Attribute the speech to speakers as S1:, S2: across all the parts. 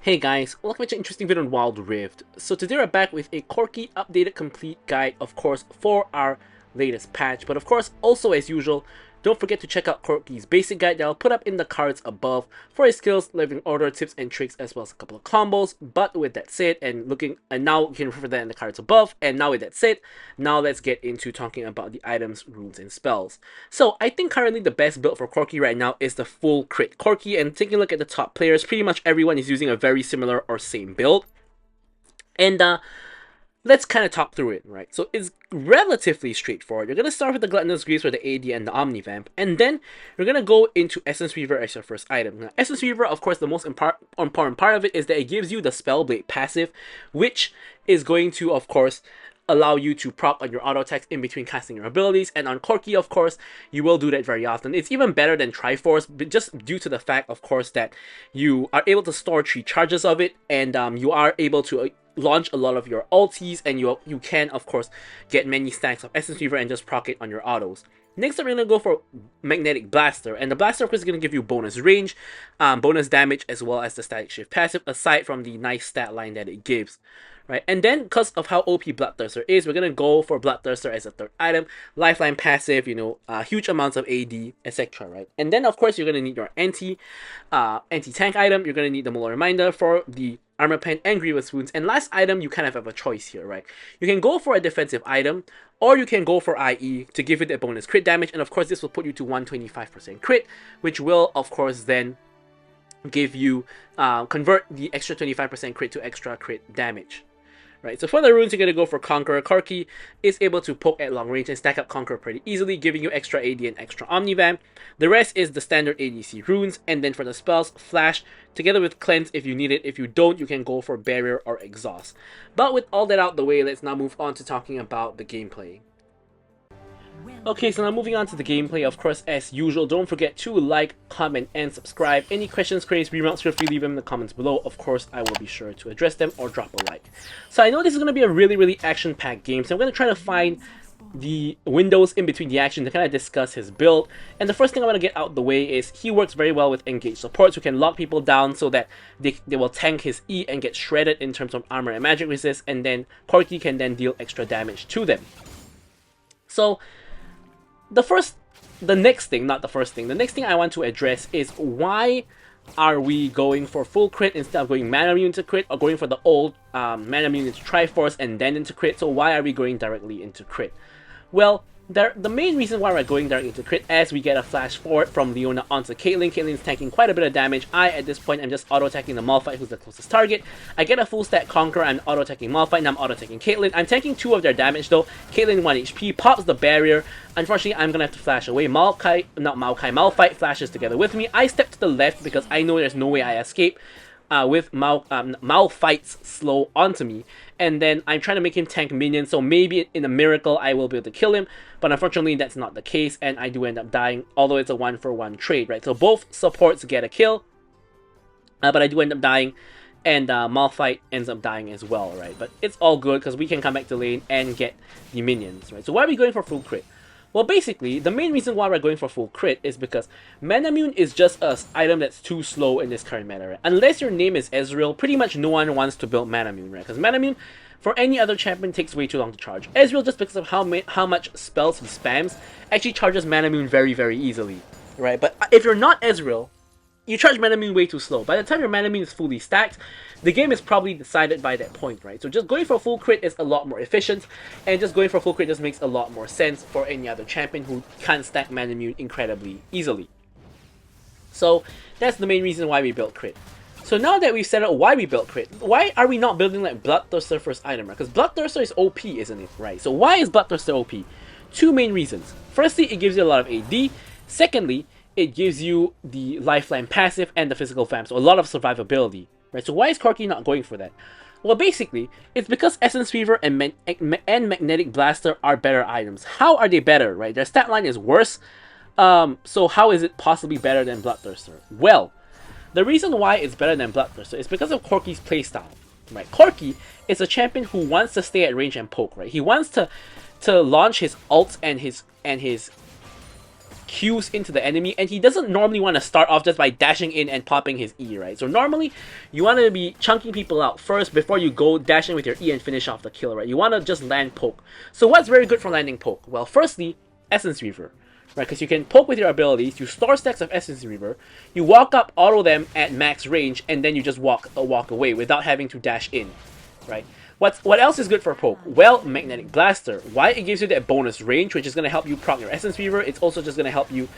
S1: Hey guys, welcome to an interesting video on Wild Rift. So today we're back with a Corki updated complete guide, of course, for our latest patch. But of course, also as usual, don't forget to check out Corki's basic guide that I'll put up in the cards above for his skills, living order, tips and tricks, as well as a couple of combos. But with that said, and now you can refer that in the cards above. And now with that said, now let's get into talking about the items, runes, and spells. So I think currently the best build for Corki right now is the full crit Corki, and taking a look at the top players, pretty much everyone is using a very similar or same build. And let's kind of talk through it, right? So it's relatively straightforward. You're going to start with the Gluttonous Greaves or the AD and the Omnivamp, and then you're going to go into Essence Weaver as your first item. Now, Essence Weaver, of course, the most important part of it is that it gives you the Spellblade passive, which is going to, of course, allow you to proc on your auto attacks in between casting your abilities. And on Corki, of course, you will do that very often. It's even better than Triforce, but just due to the fact, of course, that you are able to store 3 charges of it, and you are able to launch a lot of your ultis, and you can, of course, get many stacks of Essence Weaver and just proc it on your autos. Next up, we're going to go for Magnetic Blaster, and the Blaster, of course, is going to give you bonus range, bonus damage, as well as the Static Shift passive, aside from the nice stat line that it gives. Right, and then because of how OP Bloodthirster is, we're gonna go for Bloodthirster as a third item, lifeline passive, huge amounts of AD, etc. Right, and then of course you're gonna need your anti-tank item. You're gonna need the Molar Reminder for the Armor Pen and Grievous Wounds. And last item, you kind of have a choice here, right? You can go for a defensive item, or you can go for IE to give you the bonus crit damage, and of course this will put you to 125% crit, which will of course then give you convert the extra 25% crit to extra crit damage. Right, so for the runes, you're going to go for Conqueror. Corki is able to poke at long range and stack up Conqueror pretty easily, giving you extra AD and extra Omnivamp. The rest is the standard ADC runes, and then for the spells, Flash, together with Cleanse if you need it. If you don't, you can go for Barrier or Exhaust. But with all that out the way, let's now move on to talking about the gameplay. Okay, so now moving on to the gameplay, of course, as usual, don't forget to like, comment, and subscribe. Any questions, queries, remounts, feel free to leave them in the comments below. Of course, I will be sure to address them or drop a like. So I know this is going to be a really action-packed game, so I'm going to try to find the windows in between the action to kind of discuss his build. And the first thing I want to get out the way is he works very well with engaged supports who can lock people down so that they will tank his E and get shredded in terms of armor and magic resist, and then Corki can then deal extra damage to them. So the next thing I want to address is why are we going for full crit instead of going mana immune to crit, or going for the old mana immune into Triforce and then into crit. So why are we going directly into crit? Well, the main reason why we're going directly into crit, as we get a flash forward from Leona onto Caitlyn. Caitlyn's tanking quite a bit of damage. At this point, I'm just auto-attacking the Malphite, who's the closest target. I get a full stat Conqueror, I'm auto-attacking Malphite, now I'm auto-attacking Caitlyn. I'm tanking 2 of their damage though. Caitlyn 1 HP, pops the barrier. Unfortunately, I'm gonna have to flash away. Malphite flashes together with me. I step to the left because I know there's no way I escape. With Malphite's slow onto me, and then I'm trying to make him tank minions, so maybe in a miracle I will be able to kill him, but unfortunately that's not the case, and I do end up dying, although it's a 1-for-1 trade, right? So both supports get a kill, but I do end up dying, and Malphite ends up dying as well, right? But it's all good because we can come back to lane and get the minions, right? So why are we going for full crit? Well, basically, the main reason why we're going for full crit is because Manamune is just an item that's too slow in this current meta, right? Unless your name is Ezreal, pretty much no one wants to build Manamune, right? Because Manamune, for any other champion, takes way too long to charge. Ezreal, just because of how much spells he spams, actually charges Manamune very easily, right? But if you're not Ezreal, you charge Manamune way too slow. By the time your Manamune is fully stacked, the game is probably decided by that point, right? So just going for full crit is a lot more efficient, and just going for full crit just makes a lot more sense for any other champion who can't stack Manamune incredibly easily. So that's the main reason why we built crit. So now that we've set out why we built crit, why are we not building like Bloodthirster first item, right? Because Bloodthirster is OP, isn't it, right? So why is Bloodthirster OP? 2 main reasons. Firstly, it gives you a lot of AD. Secondly, it gives you the lifeline passive and the physical fam, so a lot of survivability, right? So why is Corki not going for that? Well, basically, it's because Essence Weaver and Magnetic Blaster are better items. How are they better, right? Their stat line is worse, so how is it possibly better than Bloodthirster? Well, the reason why it's better than Bloodthirster is because of Corki's playstyle, right? Corki is a champion who wants to stay at range and poke, right? He wants to launch his ults and his queues into the enemy, and he doesn't normally want to start off just by dashing in and popping his E, right? So normally, you want to be chunking people out first before you go dash in with your E and finish off the kill, right? You want to just land poke. So what's very good for landing poke? Well, firstly, Essence Reaver, right? Because you can poke with your abilities, you store stacks of Essence Reaver, you walk up, auto them at max range, and then you just walk away without having to dash in, right? What else is good for poke? Well, Magnetic Blaster. Why? It gives you that bonus range, which is going to help you proc your Essence Reaver. It's also just going to help you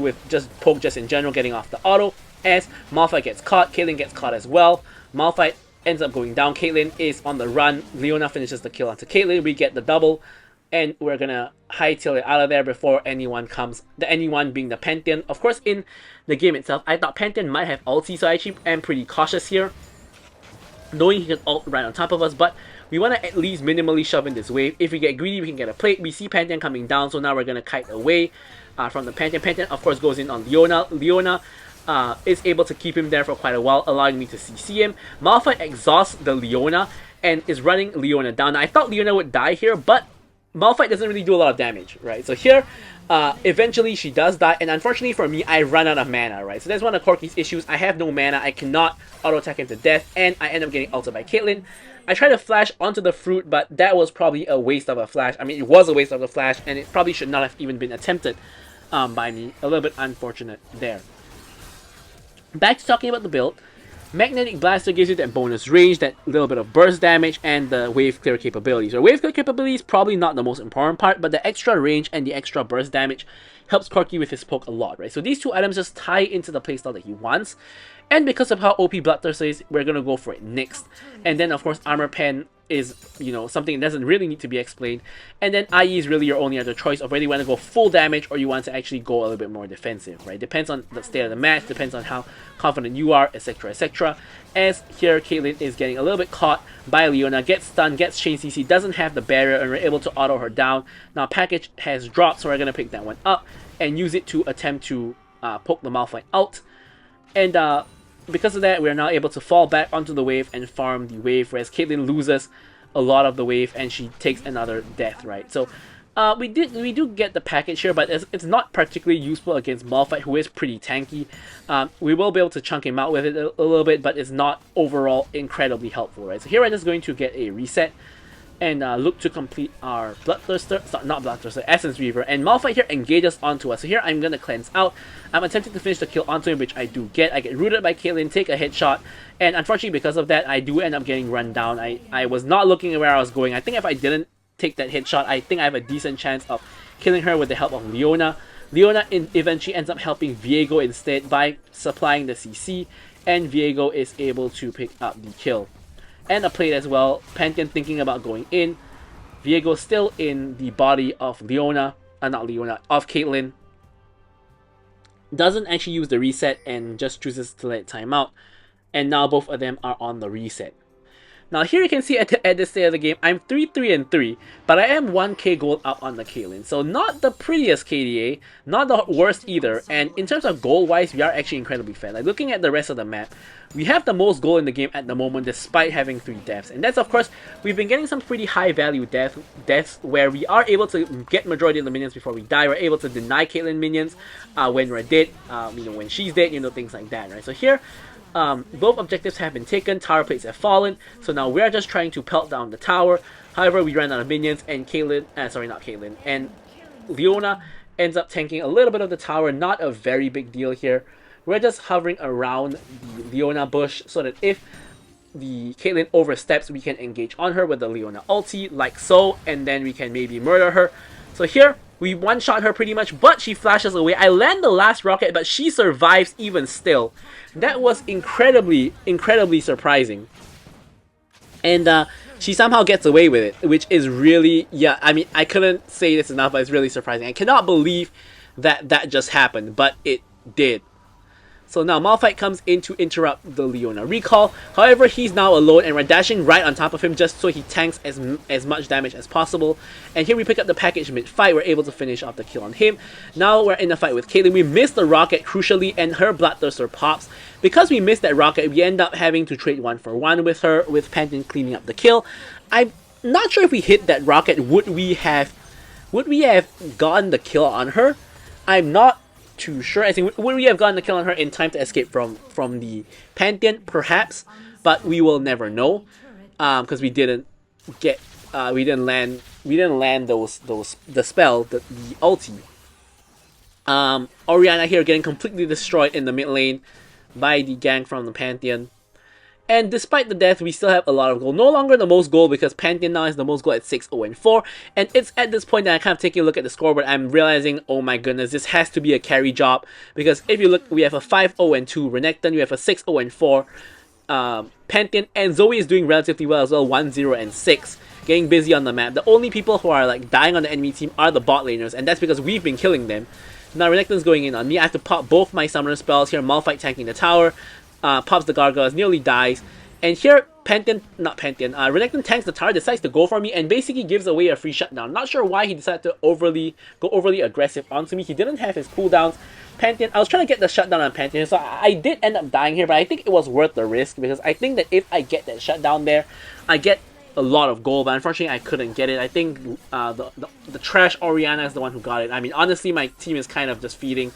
S1: with just poke just in general, getting off the auto. As Malphite gets caught, Caitlyn gets caught as well. Malphite ends up going down. Caitlyn is on the run. Leona finishes the kill onto Caitlyn. We get the double, and we're going to hightail it out of there before anyone comes. The anyone being the Pantheon. Of course, in the game itself, I thought Pantheon might have ulti, so I actually am pretty cautious here, knowing he can ult right on top of us, but we want to at least minimally shove in this wave. If we get greedy, we can get a plate. We see Pantheon coming down, so now we're going to kite away from the Pantheon. Pantheon, of course, goes in on Leona. Leona is able to keep him there for quite a while, allowing me to CC him. Malphite exhausts the Leona and is running Leona down. Now, I thought Leona would die here, but Malphite doesn't really do a lot of damage, right? So here, eventually she does die, and unfortunately for me, I run out of mana, right? So that's one of Corki's issues. I have no mana, I cannot auto-attack him to death, and I end up getting ulted by Caitlyn. I tried to flash onto the fruit, but that was probably a waste of a flash. I mean, it was a waste of a flash, and it probably should not have even been attempted by me. A little bit unfortunate there. Back to talking about the build. Magnetic Blaster gives you that bonus range, that little bit of burst damage, and the wave clear capabilities. So wave clear capabilities probably not the most important part, but the extra range and the extra burst damage helps Corki with his poke a lot, right? So these two items just tie into the playstyle that he wants. And because of how OP Bloodthirster is, we're going to go for it next. And then, of course, Armor Pen is, you know, something that doesn't really need to be explained. And then IE is really your only other choice of whether you want to go full damage or you want to actually go a little bit more defensive, right? Depends on the state of the match, depends on how confident you are, etc, etc. As here, Caitlyn is getting a little bit caught by Leona, gets stunned, gets chain CC, doesn't have the barrier, and we're able to auto her down. Now, package has dropped, so we're going to pick that one up and use it to attempt to poke the Malphite out. And because of that, we are now able to fall back onto the wave and farm the wave, whereas Caitlyn loses a lot of the wave and she takes another death, right? So we do get the package here, but it's not particularly useful against Malphite, who is pretty tanky. We will be able to chunk him out with it a little bit, but it's not overall incredibly helpful, right? So here we're just going to get a reset and look to complete our Essence Reaver. And Malphite here engages onto us. So here I'm going to cleanse out. I'm attempting to finish the kill onto him, which I do get. I get rooted by Caitlyn, take a headshot, and unfortunately because of that, I do end up getting run down. I was not looking at where I was going. I think if I didn't take that headshot, I think I have a decent chance of killing her with the help of Leona. Leona eventually ends up helping Viego instead by supplying the CC, and Viego is able to pick up the kill. And a plate as well. Pantheon thinking about going in. Viego still in the body of Leona. Of Caitlyn. Doesn't actually use the reset and just chooses to let it time out. And now both of them are on the reset. Now here you can see at this stage of the game, I'm 3-3-3, but I am 1k gold up on the Caitlyn. So not the prettiest KDA, not the worst either, and in terms of gold wise, we are actually incredibly fair. Like looking at the rest of the map, we have the most gold in the game at the moment despite having 3 deaths. And that's of course, we've been getting some pretty high value deaths where we are able to get majority of the minions before we die. We're able to deny Caitlyn minions when we're dead, when she's dead, things like that, right? So here, both objectives have been taken, tower plates have fallen, so now we're just trying to pelt down the tower. However, we ran out of minions, and and Leona ends up tanking a little bit of the tower, not a very big deal here. We're just hovering around the Leona bush so that if the Caitlyn oversteps, we can engage on her with the Leona ulti, like so, and then we can maybe murder her. So here, we one-shot her pretty much, but she flashes away. I land the last rocket, but she survives even still. That was incredibly, incredibly surprising. And she somehow gets away with it, which is really, yeah, I mean, I couldn't say this enough, but it's really surprising. I cannot believe that that just happened, but it did. So now Malphite comes in to interrupt the Leona recall. However, he's now alone and we're dashing right on top of him just so he tanks as much damage as possible. And here we pick up the package mid-fight. We're able to finish off the kill on him. Now we're in a fight with Caitlyn. We missed the rocket crucially and her Bloodthirster pops. Because we missed that rocket, we end up having to trade 1-for-1 with her, with Pantheon cleaning up the kill. I'm not sure if we hit that rocket, would we have Would we have gotten the kill on her? I'm not too sure. I think would we have gotten the kill on her in time to escape from the Pantheon? Perhaps, but we will never know, because we didn't get we didn't land the spell, the ulti. Orianna here getting completely destroyed in the mid lane by the gank from the Pantheon. And despite the death, we still have a lot of gold. No longer the most gold because Pantheon now is the most gold at 6-0-4. And it's at this point that I kind of taking a look at the scoreboard. I'm realizing, oh my goodness, this has to be a carry job. Because if you look, we have a 5-0-2 Renekton, we have a 6-0-4 Pantheon, and Zoe is doing relatively well as well, 1-0-6. Getting busy on the map. The only people who are like dying on the enemy team are the bot laners, and that's because we've been killing them. Now Renekton's going in on me. I have to pop both my summoner spells here. Malphite tanking the tower. Pops the gargoyles, nearly dies. And here, Renekton tanks the tower, decides to go for me, and basically gives away a free shutdown. Not sure why he decided to go overly aggressive onto me. He didn't have his cooldowns. Pantheon, I was trying to get the shutdown on Pantheon, so I did end up dying here, but I think it was worth the risk, because I think that if I get that shutdown there, I get a lot of gold, but unfortunately I couldn't get it. I think the trash Orianna is the one who got it. I mean, honestly, my team is kind of just feeding.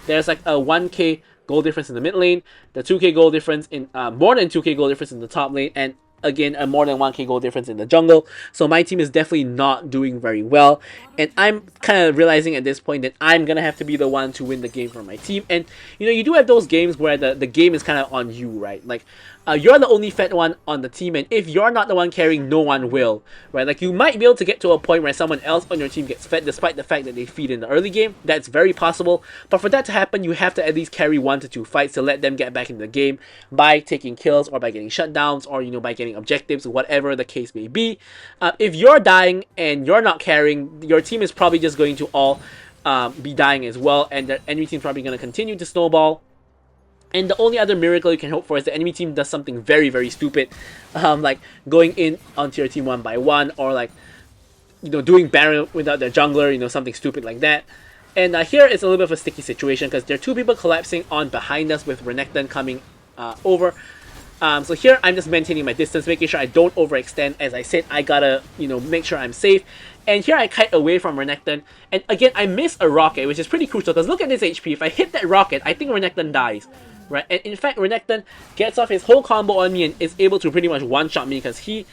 S1: There's like a 1k gold difference in the mid lane, the 2k gold difference in more than 2k gold difference in the top lane, and again a more than 1k gold difference in the jungle. So my team is definitely not doing very well, and I'm kind of realizing at this point that I'm gonna have to be the one to win the game for my team. And you know, you do have those games where the game is kind of on you, right? Like you're the only fed one on the team, and if you're not the one carrying, no one will, right? Like you might be able to get to a point where someone else on your team gets fed despite the fact that they feed in the early game. That's very possible, but for that to happen, you have to at least carry 1 to 2 fights to let them get back into the game by taking kills or by getting shutdowns or, you know, by getting objectives, whatever the case may be. If you're dying and you're not carrying, your team is probably just going to all be dying as well, and the enemy team's probably going to continue to snowball. And the only other miracle you can hope for is the enemy team does something very, very stupid, like going in onto your team 1 by 1, or like, you know, doing Baron without their jungler, you know, something stupid like that. And here it's a little bit of a sticky situation because there are 2 people collapsing on behind us with Renekton coming over. So here I'm just maintaining my distance, making sure I don't overextend. As I said, I gotta, you know, make sure I'm safe. And here I kite away from Renekton, and again I miss a rocket, which is pretty crucial because look at this HP. If I hit that rocket, I think Renekton dies. Right, and in fact, Renekton gets off his whole combo on me and is able to pretty much one-shot me because he,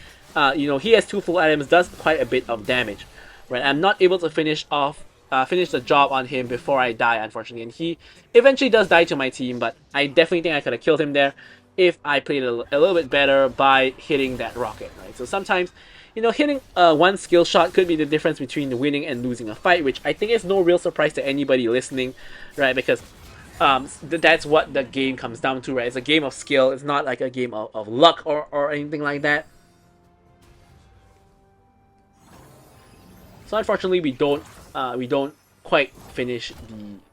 S1: you know, he has 2 full items, does quite a bit of damage. Right, I'm not able to finish the job on him before I die, unfortunately, and he eventually does die to my team. But I definitely think I could have killed him there if I played a little bit better by hitting that rocket. Right, so sometimes, you know, hitting one skill shot could be the difference between winning and losing a fight, which I think is no real surprise to anybody listening, right? Because that's what the game comes down to, right? It's a game of skill. It's not like a game of luck or anything like that. So unfortunately, we don't quite finish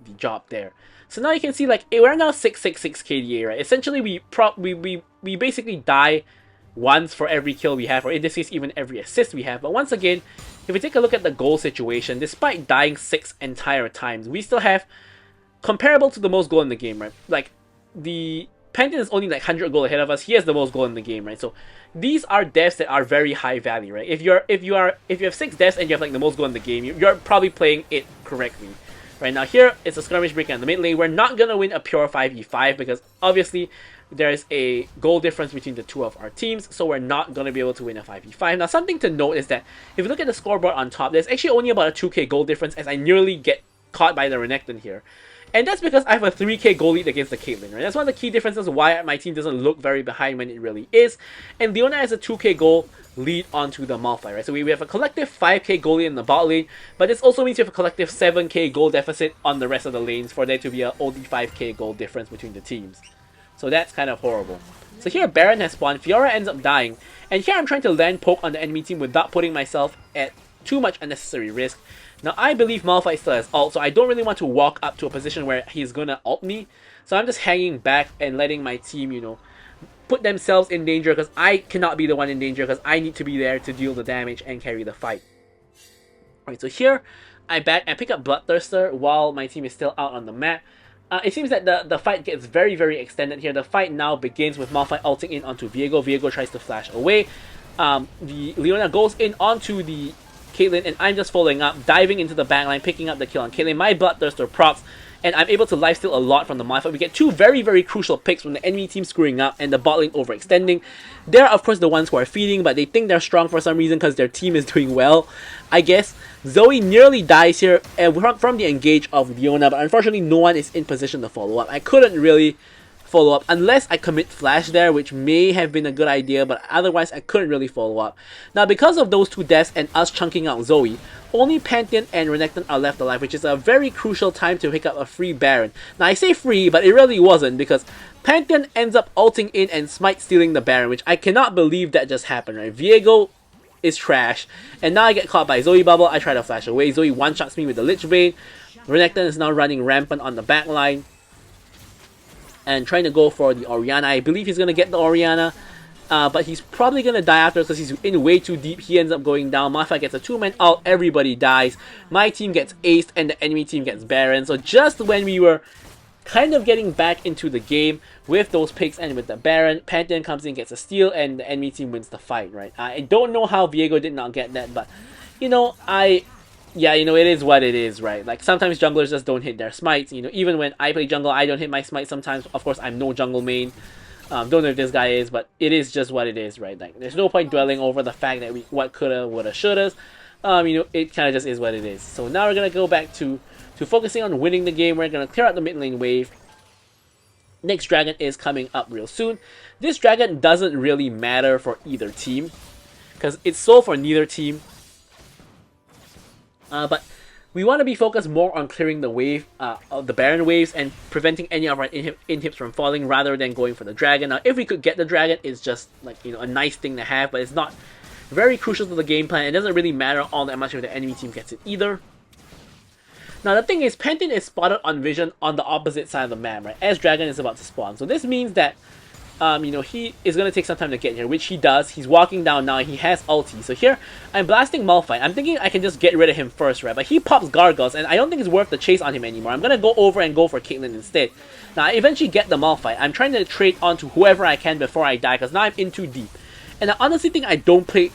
S1: the job there. So now you can see, like, we're now 666 KDA, right? Essentially, we basically die once for every kill we have, or in this case, even every assist we have. But once again, if we take a look at the goal situation, despite dying 6 entire times, we still have comparable to the most gold in the game, right? Like, the Pantheon is only like 100 gold ahead of us. He has the most gold in the game, right? So these are deaths that are very high value, right? If you have 6 deaths and you have like the most gold in the game, you're probably playing it correctly. Right now here, it's a skirmish break on the mid lane. We're not gonna win a pure 5v5 because obviously there's a goal difference between the 2 of our teams, so we're not gonna be able to win a 5v5. Now, something to note is that if you look at the scoreboard on top, there's actually only about a 2k goal difference as I nearly get caught by the Renekton here. And that's because I have a 3k goal lead against the Caitlyn, right? That's one of the key differences why my team doesn't look very behind when it really is. And Leona has a 2k goal lead onto the Malphite, right? So we have a collective 5k goal lead in the bot lane, but this also means we have a collective 7k goal deficit on the rest of the lanes for there to be a only 5k goal difference between the teams. So that's kind of horrible. So here Baron has spawned, Fiora ends up dying, and here I'm trying to land poke on the enemy team without putting myself at too much unnecessary risk. Now, I believe Malphite still has ult, so I don't really want to walk up to a position where he's gonna ult me. So I'm just hanging back and letting my team, you know, put themselves in danger because I cannot be the one in danger because I need to be there to deal the damage and carry the fight. Alright, so here I pick up Bloodthirster while my team is still out on the map. It seems that the fight gets very, very extended here. The fight now begins with Malphite ulting in onto Viego. Viego tries to flash away. The Leona goes in onto the Caitlyn, and I'm just following up, diving into the backline, picking up the kill on Caitlyn. My Bloodthirster procs, and I'm able to lifesteal a lot from the Malphite. We get two very, very crucial picks from the enemy team screwing up and the bot lane overextending. They're, of course, the ones who are feeding, but they think they're strong for some reason because their team is doing well, I guess. Zoe nearly dies here from the engage of Leona, but unfortunately no one is in position to follow up. I couldn't really follow up unless I commit flash there, which may have been a good idea, but otherwise I couldn't really follow up. Now, because of those two deaths and us chunking out Zoe, only Pantheon and Renekton are left alive, which is a very crucial time to pick up a free Baron. Now, I say free, but it really wasn't, because Pantheon ends up ulting in and smite stealing the Baron, which I cannot believe that just happened, right? Viego is trash, and now I get caught by Zoe Bubble. I try to flash away. Zoe one-shots me with the Lich Bane. Renekton is now running rampant on the back line and trying to go for the Orianna. I believe he's going to get the Orianna, but he's probably going to die after because he's in way too deep. He ends up going down. Malphite gets a 2-man ult. Everybody dies. My team gets aced and the enemy team gets Baron. So just when we were kind of getting back into the game with those picks and with the Baron, Pantheon comes in, gets a steal, and the enemy team wins the fight, right? I don't know how Viego did not get that, but, you know, yeah, you know, it is what it is, right? Like, sometimes junglers just don't hit their smites. You know, even when I play jungle, I don't hit my smite sometimes. Of course, I'm no jungle main. Don't know if this guy is, but it is just what it is, right? Like, there's no point dwelling over the fact that what coulda, woulda, shouldas. You know, it kind of just is what it is. So now we're going to go back to focusing on winning the game. We're going to clear out the mid lane wave. Next dragon is coming up real soon. This dragon doesn't really matter for either team, because it's sold for neither team. But we want to be focused more on clearing the wave, of the Baron waves, and preventing any of our inhibits from falling rather than going for the dragon. Now, if we could get the dragon, it's just like, you know, a nice thing to have, but it's not very crucial to the game plan. It doesn't really matter all that much if the enemy team gets it either. Now, the thing is, Pantheon is spotted on vision on the opposite side of the map, right? As dragon is about to spawn. So this means that, you know, he is going to take some time to get here, which he does. He's walking down now. He has ulti. So here, I'm blasting Malphite. I'm thinking I can just get rid of him first, right? But he pops Gargles, and I don't think it's worth the chase on him anymore. I'm going to go over and go for Caitlyn instead. Now, I eventually get the Malphite. I'm trying to trade onto whoever I can before I die, because now I'm in too deep. And I honestly think I didn't play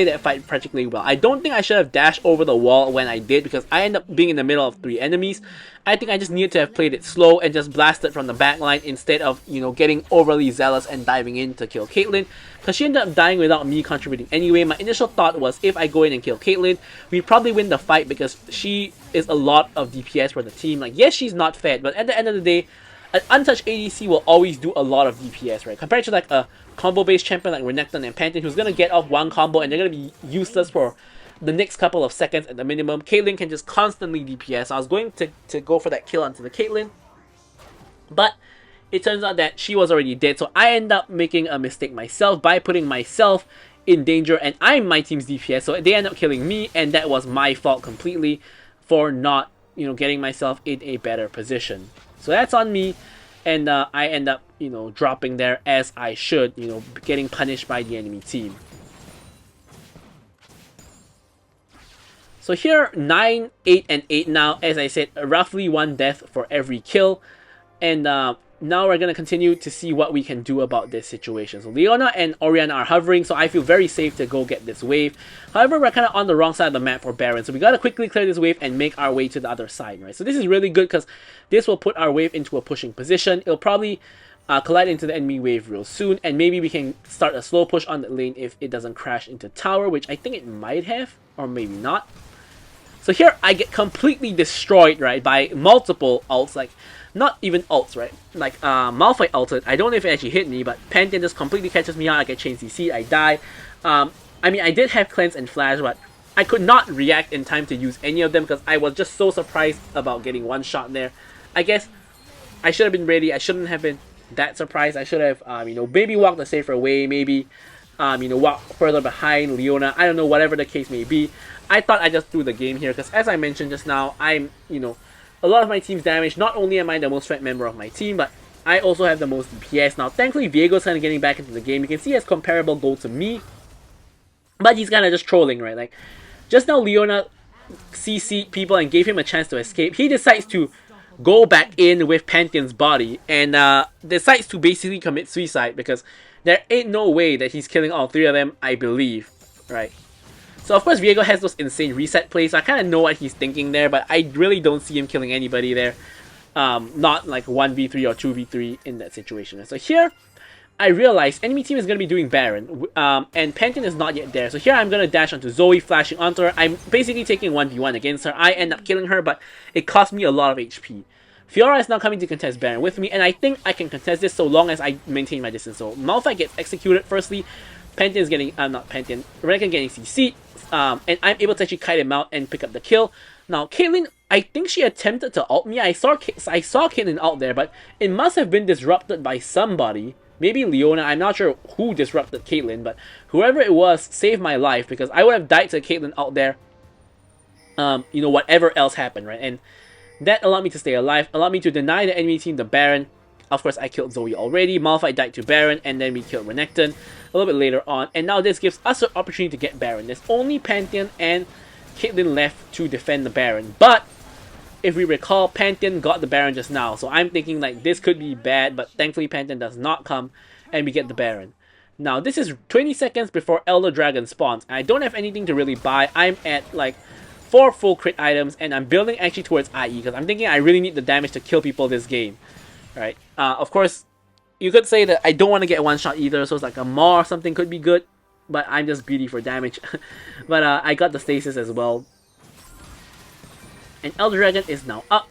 S1: that fight particularly well. I don't think I should have dashed over the wall when I did, because I ended up being in the middle of 3 enemies. I think I just needed to have played it slow and just blasted from the backline instead of, you know, getting overly zealous and diving in to kill Caitlyn, because she ended up dying without me contributing anyway. My initial thought was, if I go in and kill Caitlyn, we'd probably win the fight because she is a lot of DPS for the team. Like, yes, she's not fed, but at the end of the day, an untouched ADC will always do a lot of DPS, right? Compared to like a combo-based champion like Renekton and Pantheon, who's going to get off one combo and they're going to be useless for the next couple of seconds at the minimum. Caitlyn can just constantly DPS. I was going to go for that kill onto the Caitlyn, but it turns out that she was already dead, so I end up making a mistake myself by putting myself in danger, and I'm my team's DPS, so they end up killing me, and that was my fault completely for not, you know, getting myself in a better position. So that's on me, and I end up, you know, dropping there as I should, you know, getting punished by the enemy team. So here, 9, 8, and 8 now. As I said, roughly 1 death for every kill. And now we're going to continue to see what we can do about this situation. So Leona and Orianna are hovering, so I feel very safe to go get this wave. However, we're kind of on the wrong side of the map for Baron, so we got to quickly clear this wave and make our way to the other side, right? So this is really good because this will put our wave into a pushing position. It'll probably collide into the enemy wave real soon, and maybe we can start a slow push on the lane if it doesn't crash into tower, which I think it might have, or maybe not. So here I get completely destroyed, right, by multiple ults, like, not even ults, right, like, Malphite ulted. I don't know if it actually hit me, but Pantheon just completely catches me out. I get chain CC, I die. I mean, I did have cleanse and flash, but I could not react in time to use any of them because I was just so surprised about getting one shot there. I guess I should have been ready. I shouldn't have been that surprised. I should have, you know, maybe walked a safer way, maybe, you know, walk further behind Leona. I don't know, whatever the case may be. I thought I just threw the game here because, as I mentioned just now, I'm, you know, a lot of my team's damaged. Not only am I the most fed member of my team, but I also have the most DPS. Now, thankfully, Viego's kind of getting back into the game. You can see he has comparable gold to me, but he's kind of just trolling, right? Like, just now, Leona CC'd people and gave him a chance to escape. He decides to go back in with Pantheon's body and decides to basically commit suicide because there ain't no way that he's killing all 3 of them, I believe, right? So of course Viego has those insane reset plays, so I kind of know what he's thinking there, but I really don't see him killing anybody there. Not like 1v3 or 2v3 in that situation. So here, I realize enemy team is going to be doing Baron, and Pantheon is not yet there. So here I'm going to dash onto Zoe, flashing onto her. I'm basically taking 1v1 against her. I end up killing her, but it cost me a lot of HP. Fiora is now coming to contest Baron with me, and I think I can contest this so long as I maintain my distance. So Malphite gets executed firstly, Pantheon is getting, not Pantheon, Renekton getting CC, and I'm able to actually kite him out and pick up the kill. Now Caitlyn, I think she attempted to ult me. I saw Caitlyn out there, but it must have been disrupted by somebody. Maybe Leona, I'm not sure who disrupted Caitlyn, but whoever it was saved my life, because I would have died to Caitlyn out there, you know, whatever else happened, right? And that allowed me to stay alive, allowed me to deny the enemy team the Baron. Of course, I killed Zoe already, Malphite died to Baron, and then we killed Renekton a little bit later on. And now this gives us an opportunity to get Baron. There's only Pantheon and Caitlyn left to defend the Baron, but if we recall, Pantheon got the Baron just now, so I'm thinking like this could be bad, but thankfully Pantheon does not come, and we get the Baron. Now this is 20 seconds before Elder Dragon spawns, and I don't have anything to really buy. I'm at like 4 full crit items, and I'm building actually towards IE, because I'm thinking I really need the damage to kill people this game. Right? Of course, you could say that I don't want to get one shot either, so it's like a Maw or something could be good, but I'm just greedy for damage. But I got the stasis as well. And Elder Dragon is now up.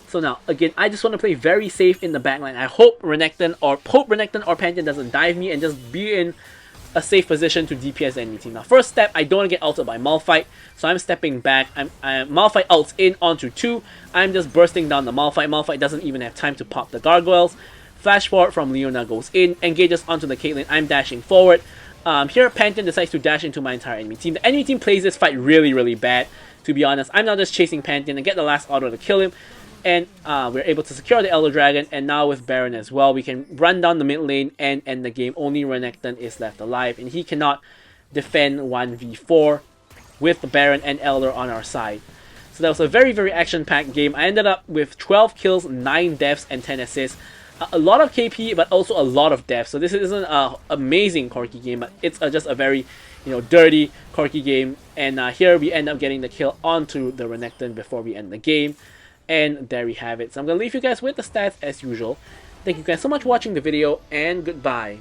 S1: So now, again, I just want to play very safe in the backline. I hope Renekton or Pantheon doesn't dive me and just be in a safe position to DPS the enemy team. Now, first step, I don't want to get ulted by Malphite, so I'm stepping back. Malphite ults in onto 2. I'm just bursting down the Malphite. Malphite doesn't even have time to pop the gargoyles. Flash forward from Leona goes in, engages onto the Caitlyn. I'm dashing forward. Here, Pantheon decides to dash into my entire enemy team. The enemy team plays this fight really, really bad. To be honest, I'm now just chasing Pantheon and get the last auto to kill him, and we're able to secure the Elder Dragon, and now with Baron as well, we can run down the mid lane and end the game. Only Renekton is left alive, and he cannot defend 1v4 with the Baron and Elder on our side. So that was a very, very action-packed game. I ended up with 12 kills, 9 deaths, and 10 assists. A lot of KP, but also a lot of deaths. So this isn't an amazing Corki game, but it's just a very, you know, dirty Corki game. And here we end up getting the kill onto the Renekton before we end the game. And there we have it. So I'm going to leave you guys with the stats as usual. Thank you guys so much for watching the video, and goodbye.